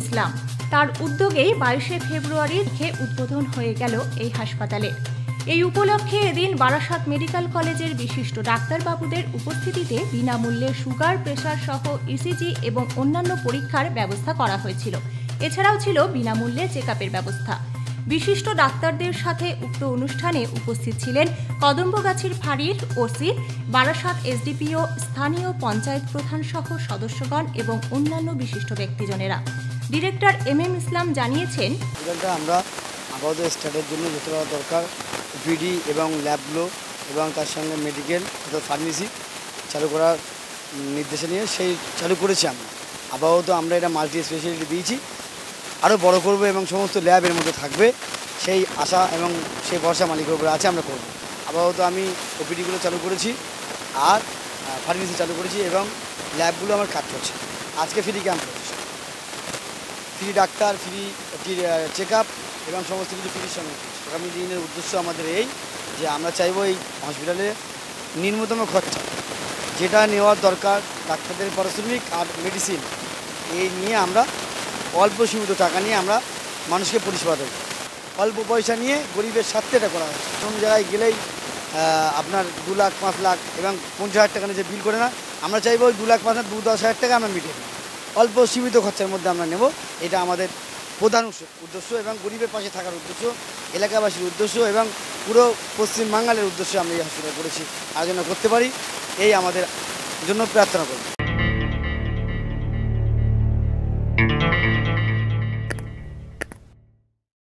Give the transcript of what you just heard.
ইসলাম। তার উদ্যোগেই 22শে ফেব্রুয়ারি উদ্বোধন হয়ে গেল এই হাসপাতালের। এই উপলক্ষে এদিন বারাসাত মেডিকেল কলেজের বিশিষ্ট ডাক্তারবাবুদের উপস্থিতিতে বিনামূল্যে সুগার, প্রেসার সহ ইসিজি এবং অন্যান্য পরীক্ষার ব্যবস্থা করা হয়েছিল। এছাড়াও ছিল বিনামূল্যে চেকআপের ব্যবস্থা। বিশিষ্ট ডাক্তারদের সাথে উক্ত অনুষ্ঠানে উপস্থিত ছিলেন কদম্বগাছির ফাঁড়ির ওসি, বারাসাত এসডিপিও, স্থানীয় পঞ্চায়েত প্রধান সহ সদস্যগণ এবং অন্যান্য বিশিষ্ট ব্যক্তিজনেরা। ডিরেক্টর এম ইসলাম জানিয়েছেন, আমরা আপাতত স্টার্টের জন্য যতটা দরকার ওপিডি এবং ল্যাবগুলো এবং তার সঙ্গে মেডিকেল অর্থাৎ ফার্মেসি চালু করার নির্দেশ নিয়ে সেই চালু করেছি। আপাতত আমরা এটা মাল্টি স্পেশালিটি দিয়েছি, আরও বড় করব এবং সমস্ত ল্যাব এর মধ্যে থাকবে সেই আশা এবং সেই ভরসা মালিকের উপরে আছে, আমরা করব। আপাতত আমি ওপিডিগুলো চালু করেছি আর ফার্মেসি চালু করেছি এবং ল্যাবগুলো আমার কাজ করছে। আজকে ফ্রি ক্যাম্প করছি, ফ্রি ডাক্তার, ফ্রি চেকআপ এবং সমস্ত কিছু ফ্রির সঙ্গে। আগামী দিনের উদ্দেশ্য আমাদের এই যে আমরা চাইবো এই হসপিটালে ন্যূনতম খরচা যেটা নেওয়ার দরকার ডাক্তারদের পারিশ্রমিক আর মেডিসিন এই নিয়ে আমরা অল্প সীমিত টাকা নিয়ে আমরা মানুষকে পরিষেবা দেবো। অল্প পয়সা নিয়ে গরিবের স্বার্থে এটা করা হচ্ছে। কোনো জায়গায় গেলেই আপনার 2 লাখ 5 লাখ এবং 50,000 টাকা নিচে বিল করে না। আমরা চাইবো ওই 2 লাখ 5 লাখ 10,000 টাকা আমরা মিটিয়ে দেবো, অল্প সীমিত খরচার মধ্যে আমরা নেব। এটা আমাদের প্রধান উদ্দেশ্য এবং গরিবের পাশে থাকার উদ্দেশ্য, এলাকাবাসীর উদ্দেশ্য এবং পুরো পশ্চিম বাংলার উদ্দেশ্যে আমরা এই হসপিটাল করেছি। আর যেন করতে পারি এই আমাদের জন্য প্রার্থনা করব।